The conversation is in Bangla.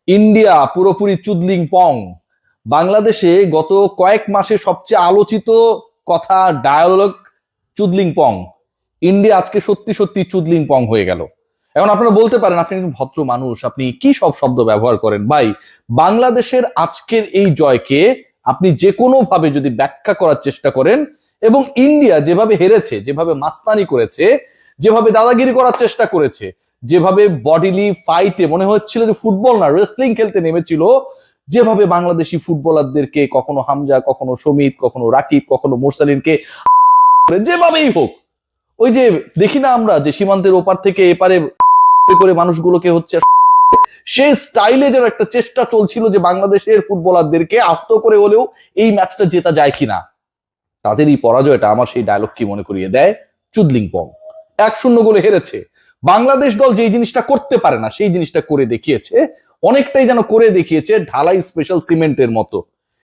ইন্ডিয়া পুরোপুরি চুদলিং পং। বাংলাদেশে গত কয়েক মাসে সবচেয়ে আলোচিত কথা ডায়ালগ চুদলিং পং। ইন্ডিয়া আজকে সত্যি সত্যি চুদলিং পং হয়ে গেল। এখন আপনারা বলতে পারেন আপনি একজন ভদ্র মানুষ, আপনি কি সব শব্দ ব্যবহার করেন ভাই। বাংলাদেশের আজকের এই জয়কে আপনি যে কোনো ভাবে যদি ব্যাখ্যা করার চেষ্টা করেন, এবং ইন্ডিয়া যেভাবে হেরেছে, যেভাবে মাস্তানি করেছে, যেভাবে দাদাগিরি করার চেষ্টা করেছে, যেভাবে বডিলি ফাইটে মনে হচ্ছিল যে ফুটবল না রেসলিং খেলতে নেমেছিল, যেভাবে বাংলাদেশি ফুটবলারদেরকে কখনো হামজা, কখনো সমিত, কখনো রাকিব, কখনো মোরসালিনকে যেভাবেই হোক, ওই যে দেখি না আমরা যে সীমান্তের ওপার থেকে এপারে করে মানুষগুলোকে হচ্ছে, সেই স্টাইলে যেন একটা চেষ্টা চলছিল যে বাংলাদেশের ফুটবলারদেরকে আহত করে হলেও এই ম্যাচটা জেতা যায় কিনা। তাদের এই পরাজয়টা আমার সেই ডায়লগ কি মনে করিয়ে দেয়, চুদলিং পং। 1-0 গোলে হেরেছে। বাংলাদেশ দল যেই জিনিসটা করতে পারে না সেই জিনিসটা করে দেখিয়েছে, অনেকটাই যেন করে দেখিয়েছে ঢালাই স্পেশাল সিমেন্টের মতো।